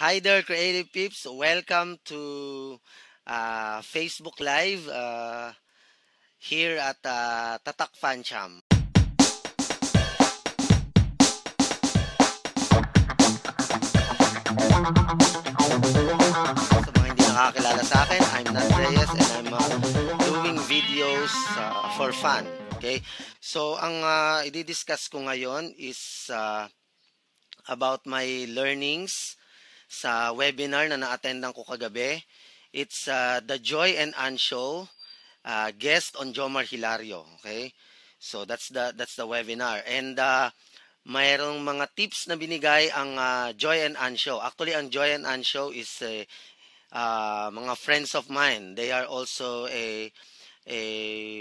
Hi there, Creative Peeps. Welcome to Facebook Live here at Tatak Fancham. Sa mga hindi nakakilala sa akin, I'm Nat Reyes and I'm doing videos for fun. Okay? So, ang i-discuss ko ngayon is about my learnings sa webinar na na-attendan ko kagabi. It's the Joy and Ann Show, guest on Jomar Hilario. Okay? So that's the webinar. And mayroong mga tips na binigay ang Joy and Ann Show. Actually, ang Joy and Ann Show is mga friends of mine. They are also a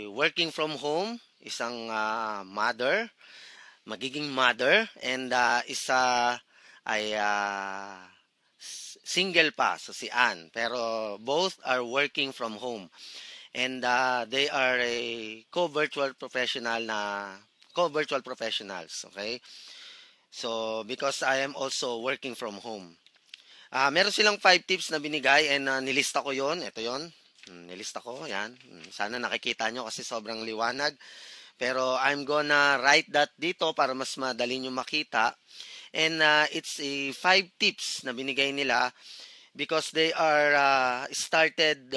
working from home, isang magiging mother, and isa ay single pa, so si Ann. Pero both are working from home. And they are a co-virtual professionals, okay? So because I am also working from home. Meron silang 5 tips na binigay and nilista ko 'yon. Ito 'yon. Nilista ko, 'yan. Sana nakikita nyo kasi sobrang liwanag. Pero I'm gonna write that dito para mas madali nyo makita. And it's a 5 tips na binigay nila because they are started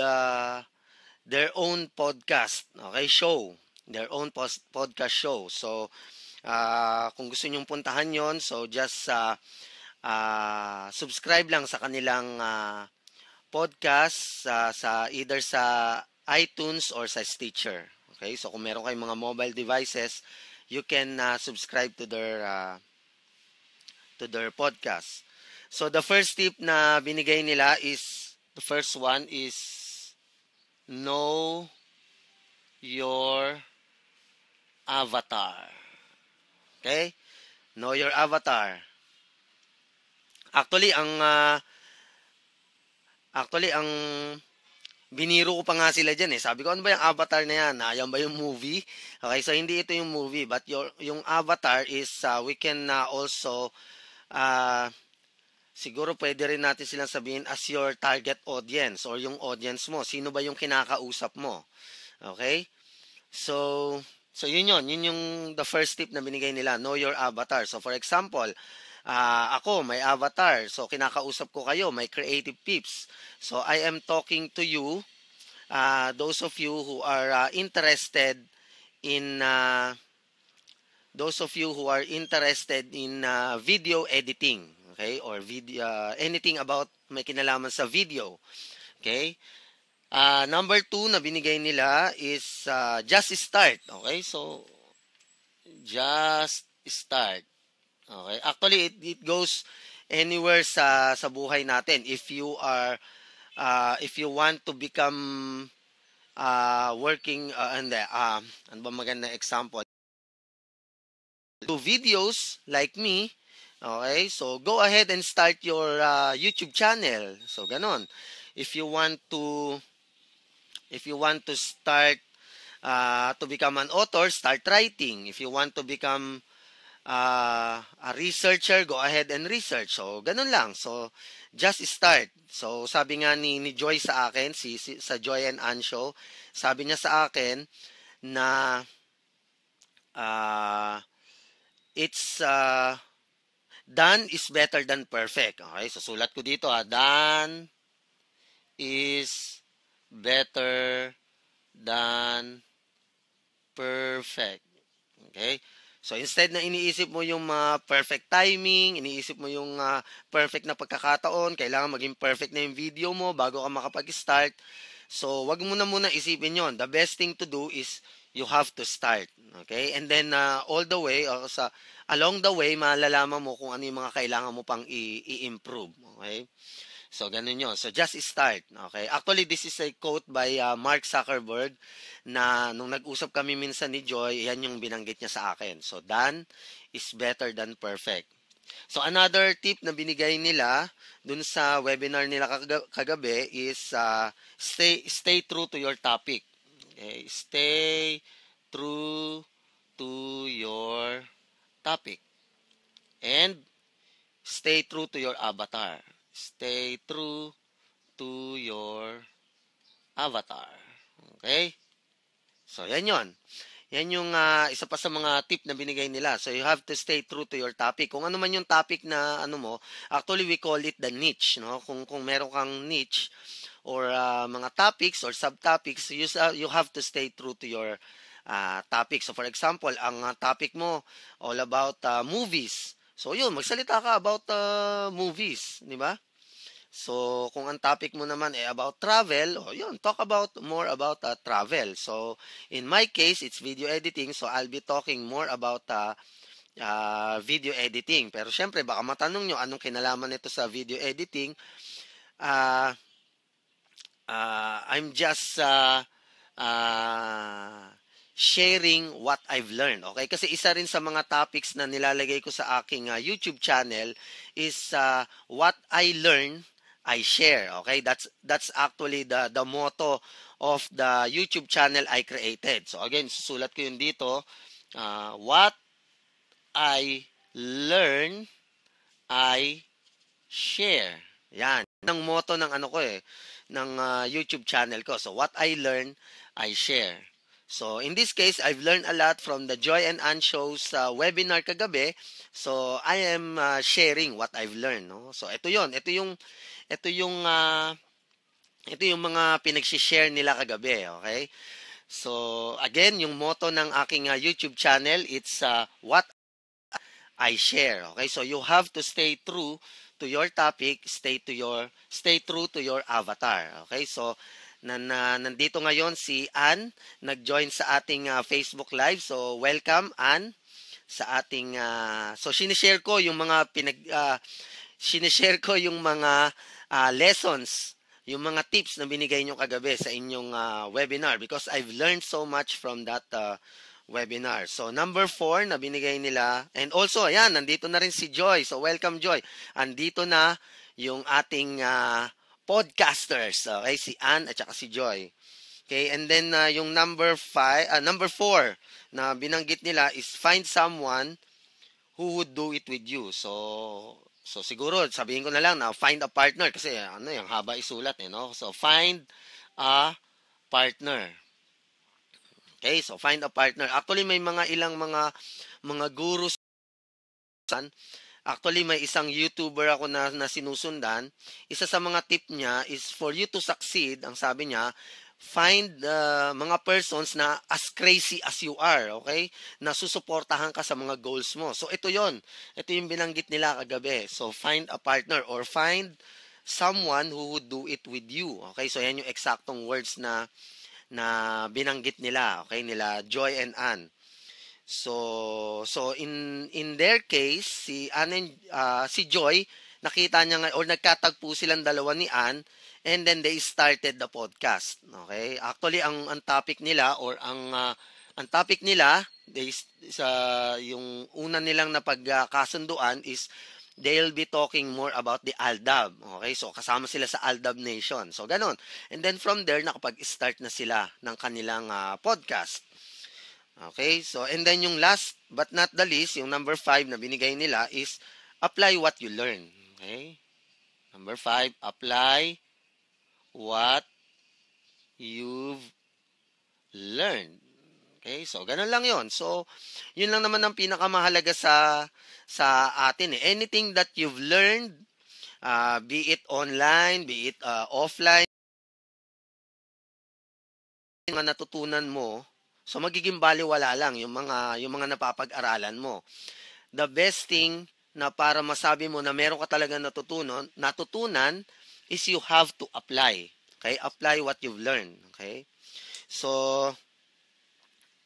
their own podcast, okay, show. Their own podcast show. So, kung gusto nyong puntahan yon, so just subscribe lang sa kanilang podcast sa either sa iTunes or sa Stitcher. Okay, so kung meron kayong mga mobile devices, you can subscribe to their podcast. So the first tip na binigay nila is, the first one is know your avatar. Okay? Know your avatar. Actually, ang biniro ko pa nga sila diyan eh. Sabi ko, ano ba yung avatar na yan? Yan ba yung movie? Okay, so hindi ito yung movie, but yung avatar is we can also siguro pwede rin natin silang sabihin as your target audience or yung audience mo. Sino ba yung kinakausap mo? Okay? So yun yung the first tip na binigay nila, know your avatar. So for example, ako may avatar. So kinakausap ko kayo, may creative peeps. So I am talking to you, those of you who are interested in video editing, okay? Or video anything about may kinalaman sa video. Okay? Number 2 na binigay nila is just start. Okay? So, just start. Okay? Actually, it goes anywhere sa buhay natin. If you want to become working, ano ba magandang example? Do videos like me. Okay? So, go ahead and start your YouTube channel. So, ganon. If you want to start to become an author, start writing. If you want to become a researcher, go ahead and research. So, ganun lang. So, just start. So, sabi nga ni Joy sa akin, sa Joy and Ann Show, sabi niya sa akin na it's done is better than perfect. Okay, so sulat ko dito done is better than perfect. Okay? So instead na iniisip mo yung perfect timing, iniisip mo yung perfect na pagkakataon, kailangan maging perfect na yung video mo bago ka makapag-start. So wag mo na muna isipin yon. The best thing to do is you have to start. Okay? And then all the way along the way malalaman mo kung ano yung mga kailangan mo pang i-improve. Okay? So, ganun yun. So, just start. Okay? Actually, this is a quote by Mark Zuckerberg na nung nag-usap kami minsan ni Joy, yan yung binanggit niya sa akin. So, done is better than perfect. So, another tip na binigay nila dun sa webinar nila kagabi is stay true to your topic. Okay? Stay true to your topic. And stay true to your avatar. Stay true to your avatar. Okay? So, yan yon. Yan yung isa pa sa mga tip na binigay nila. So, you have to stay true to your topic. Kung ano man yung topic na ano mo, actually we call it the niche. No? Kung meron kang niche or mga topics or subtopics, you have to stay true to your topic. So, for example, ang topic mo all about movies. So, yun, magsalita ka about movies. Di ba? So, kung ang topic mo naman about travel, yun, talk about more about travel. So, in my case, it's video editing. So, I'll be talking more about video editing. Pero syempre, baka matanong nyo anong kinalaman nito sa video editing. Uh, I'm just uh, sharing what I've learned. Okay? Kasi isa rin sa mga topics na nilalagay ko sa aking YouTube channel is what I learn, I share. Okay? That's actually the motto of the YouTube channel I created. So again, susulat ko yun dito. What I learn, I share. Yan. Yan ang motto ng ano ko ng YouTube channel ko. So what I learn, I share. So in this case, I've learned a lot from the Joy and Ann show's webinar kagabi. So I am sharing what I've learned, no? So ito 'yon. Ito yung mga pinagsi-share nila kagabi, okay? So again, yung motto ng aking YouTube channel, it's what I share. Okay? So you have to stay true to your topic, stay true to your avatar. Okay? So nandito ngayon si Ann, nag-join sa ating Facebook Live. So welcome Ann sa ating so sinishare ko yung mga sinishare ko yung mga lessons, yung mga tips na binigay nyo kagabi sa inyong webinar because I've learned so much from that webinar. So, number 4 na binigay nila. And also, ayan, nandito na rin si Joy. So, welcome, Joy. Andito na yung ating podcasters. Okay, si Ann at saka si Joy. Okay, and then yung number 4 na binanggit nila is find someone who would do it with you. So siguro sabihin ko na lang na find a partner kasi ano yung haba isulat no. So find a partner. Okay, so find a partner. Actually may mga gurus. Actually may isang YouTuber ako na sinusundan. Isa sa mga tip niya is for you to succeed, ang sabi niya, find mga persons na as crazy as you are, okay? Na susuportahan ka sa mga goals mo. So ito 'yon. Ito yung binanggit nila kagabi. So find a partner or find someone who would do it with you. Okay? So yan yung eksaktong words na binanggit nila, okay? Nila Joy and Ann. So in their case, si Joy, nakita niya or nagkatagpo silang dalawa ni Ann and then they started the podcast. Okay? Actually ang topic nila or ang topic nila sa yung una nilang napagkasunduan is they'll be talking more about the Aldab. Okay? So kasama sila sa Aldab Nation. So ganon. And then from there nakapag-start na sila ng kanilang podcast. Okay, so and then yung last but not the least, yung number 5 na binigay nila is apply what you learn. Okay? Number 5, apply what you've learned. Okay? So ganun lang 'yon. So yun lang naman ang pinakamahalaga sa atin Anything that you've learned, be it online, be it offline, mga natutunan mo, so magiging baliwala lang yung mga napapag-aralan mo. The best thing na para masabi mo na meron ka talaga natutunan is you have to apply. Okay? Apply what you've learned. Okay? So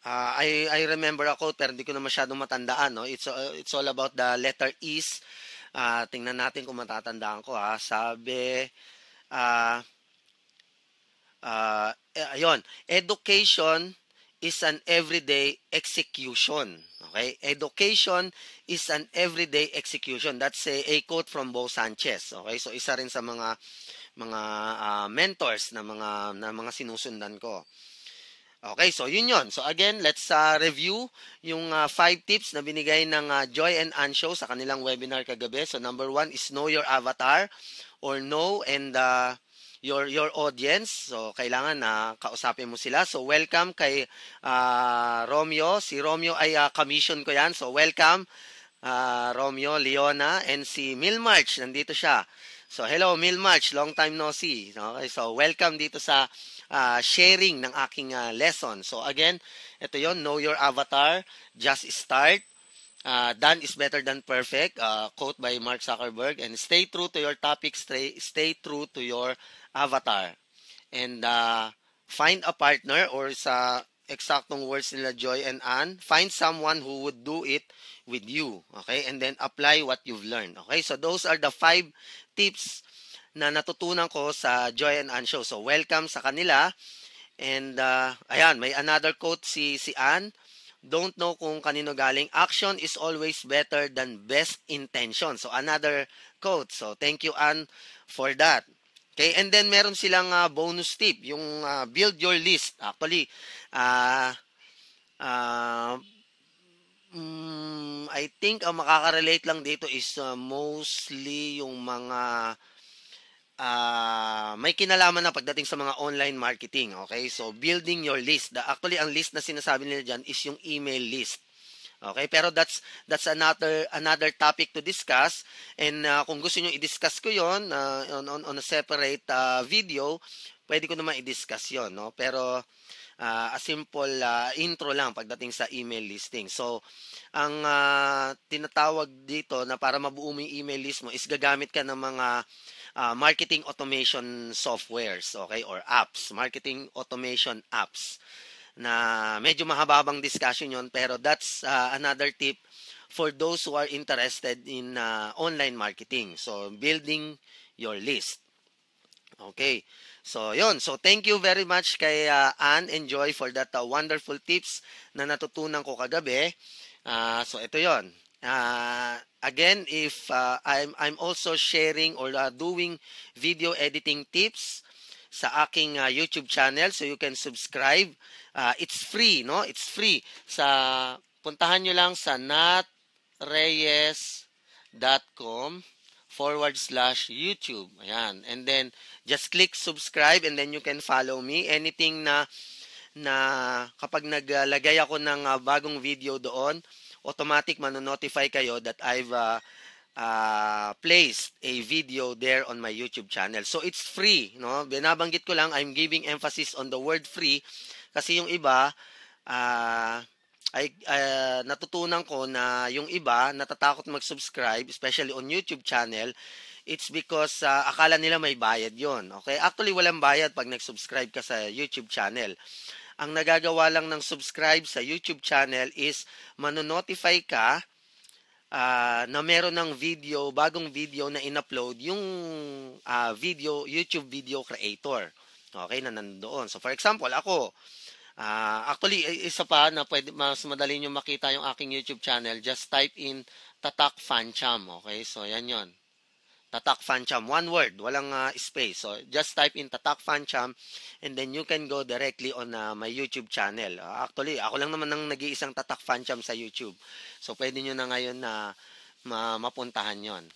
I remember ako pero hindi ko na masyadong matandaan, no? It's all about the letter E's. Tingnan natin kung matatandaan ko Sabi ayun, education is an everyday execution. Okay? Education is an everyday execution. That's a quote from Bo Sanchez. Okay? So isa rin sa mga mentors na mga sinusundan ko. Okay, so yun yun. So again, let's review yung 5 tips na binigay ng Joy and Ann Show sa kanilang webinar kagabi. So number 1 is know your avatar or know and your audience. So kailangan na kausapin mo sila. So welcome kay Romeo. Si Romeo ay commission ko yan. So welcome Romeo, Leona, and si Milmarch. Nandito siya. So hello Milmarch, long time no see. Okay, so welcome dito sa sharing ng aking lesson. So again, ito yon, know your avatar, just start. Done is better than perfect, quote by Mark Zuckerberg. And stay true to your topic, stay true to your avatar. And find a partner, or sa eksaktong words nila Joy and Ann, find someone who would do it with you. Okay? And then apply what you've learned. Okay? So those are the 5 tips na natutunan ko sa Joy and Ann Show. So welcome sa kanila. And ayan, may another quote si Ann. Don't know kung kanino galing. Action is always better than best intention. So another quote. So thank you Ann for that. Okay, and then meron silang bonus tip, yung build your list. Actually, I think ang makaka-relate lang dito is mostly yung mga may kinalaman na pagdating sa mga online marketing. Okay, so building your list. Actually, ang list na sinasabi nila dyan is yung email list. Okay, pero that's another topic to discuss, and kung gusto niyo i-discuss ko 'yon on a separate video, pwede ko naman i-discuss 'yon, no? Pero a simple intro lang pagdating sa email listing. So, ang tinatawag dito na para mabuo mo yung email list mo is gagamit ka ng mga marketing automation softwares, okay, or apps, marketing automation apps, na medyo mahababang discussion yon, pero that's another tip for those who are interested in online marketing. So, building your list. Okay. So, yon. So, thank you very much kay Ann and Joy for that wonderful tips na natutunan ko kagabi. So, ito yon. Again, if I'm also sharing or doing video editing tips sa aking YouTube channel, so you can subscribe. It's free, no? It's free. Puntahan nyo lang sa natreyes.com/YouTube. Ayan. And then, just click subscribe and then you can follow me. Anything na kapag naglagay ako ng bagong video doon, automatic manonotify kayo that I've placed a video there on my YouTube channel. So it's free, no? Binabanggit ko lang, I'm giving emphasis on the word free kasi yung iba natutunan ko na yung iba natatakot mag-subscribe, especially on YouTube channel. It's because akala nila may bayad yon. Okay? Actually, walang bayad pag nag-subscribe ka sa YouTube channel. Ang nagagawa lang ng subscribe sa YouTube channel is manonotify ka na meron ng video, bagong video na in-upload yung YouTube video creator. Okay, na nandoon. So, for example, ako, actually, isa pa na pwede, mas madali nyo makita yung aking YouTube channel, just type in Tatak Fancham. Okay, so yan yon. Tatak Fancham, one word, walang space. So, just type in Tatak Fancham and then you can go directly on my YouTube channel. Actually, ako lang naman ang nag-iisang Tatak Fancham sa YouTube. So, pwede nyo na ngayon na mapuntahan yon.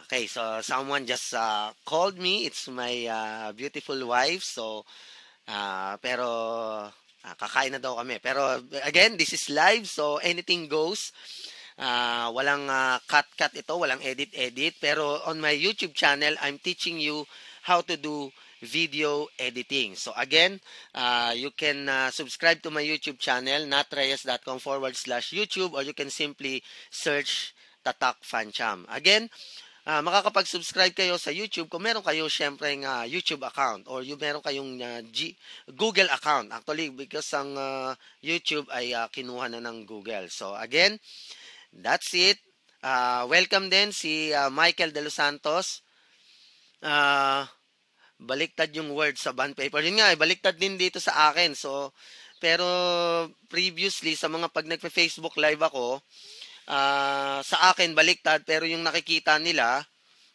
Okay, so someone just called me. It's my beautiful wife. So, pero kakain na daw kami. Pero again, this is live, so anything goes. Walang cut ito, walang edit. Pero on my YouTube channel, I'm teaching you how to do video editing. So again, you can subscribe to my YouTube channel, natreyes.com/YouTube, or you can simply search Tatak Fancham. Again, makakapag-subscribe kayo sa YouTube kung meron kayo syempre ng YouTube account or meron kayong Google account. Actually, because ang YouTube ay kinuha na ng Google. So again, that's it. Welcome din si Michael De Los Santos. Baliktad yung word sa bond paper. Yun nga, baliktad din dito sa akin. So, pero previously, sa mga pag nagpe-Facebook live ako, sa akin baliktad, pero yung nakikita nila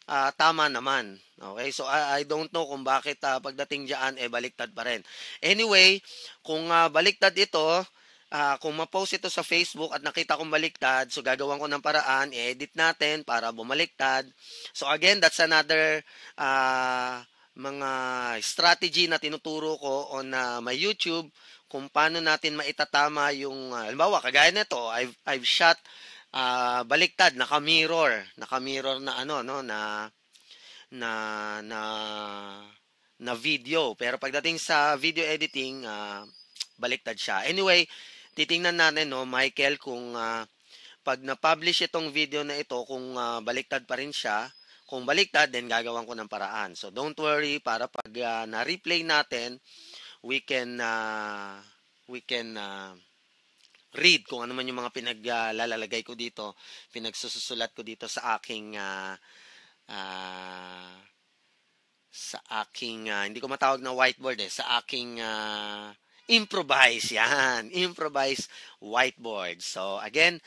tama naman. Okay? So I don't know kung bakit pagdating diyan baliktad pa rin. Anyway, kung baliktad ito, kung ma-post ito sa Facebook at nakita kong baliktad, so gagawan ko ng paraan, i-edit natin para bumaliktad. So again, that's another mga strategy na tinuturo ko on my YouTube kung paano natin maitatama yung halimbawa kagaya nito, I've shot baliktad, naka-mirror na ano no na na na video. Pero pagdating sa video editing, baliktad siya. Anyway, titingnan natin no, Michael, kung pag na-publish itong video na ito, kung baliktad pa rin siya. Kung baliktad, then gagawan ko ng paraan. So don't worry, para pag na-replay natin, we can read kung ano man yung mga pinaglalagay ko dito, pinagsusulat ko dito sa aking hindi ko matawag na whiteboard sa aking improvise whiteboard. So again,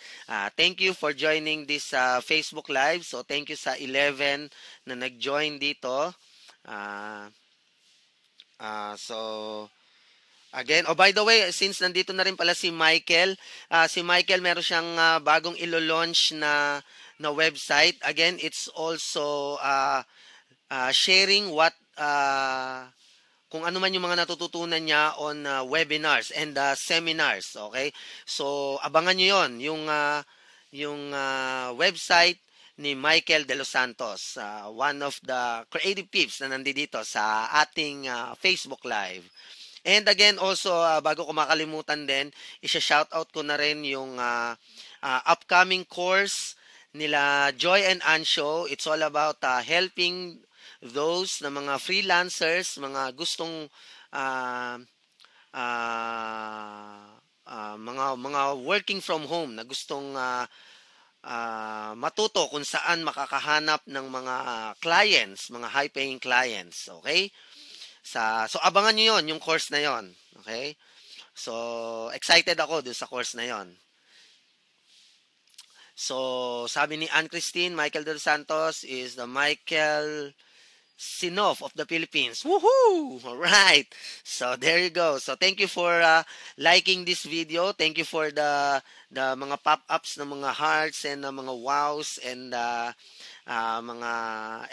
thank you for joining this Facebook Live. So thank you sa 11 na nag-join dito. So again, by the way, since nandito na rin pala si Michael meron siyang bagong ilo-launch na website. Again, it's also sharing what kung ano man yung mga natututunan niya on webinars and seminars, okay? So abangan niyo 'yon, yung website ni Michael De Los Santos, one of the creative peeps na nandito sa ating Facebook Live. And again, also, bago ko makalimutan din, isa-shoutout ko na rin yung upcoming course nila Joy and Ansho. It's all about helping those na mga freelancers, mga gustong mga working from home na gustong matuto kung saan makakahanap ng mga clients, mga high-paying clients, okay? So abangan niyo 'yon, yung course na 'yon, okay? So excited ako dun sa course na 'yon. So sabi ni Ann Christine, Michael De Los Santos is the Michael Sinoff of the Philippines. Woohoo! All right. So there you go. So thank you for liking this video. Thank you for the mga pop-ups ng mga hearts and mga wows and mga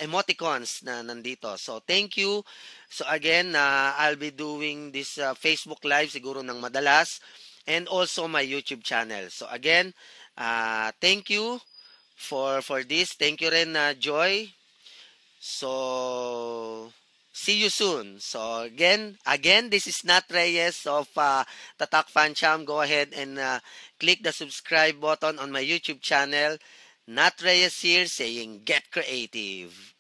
emoticons na nandito. So thank you. So again, I'll be doing this Facebook Live siguro ng madalas and also my YouTube channel. So again, thank you for this. Thank you rin Joy. So see you soon. So again, this is Nat Reyes of Tatak Fan Cham. Go ahead and click the subscribe button on my YouTube channel. Nat Reyes here saying get creative.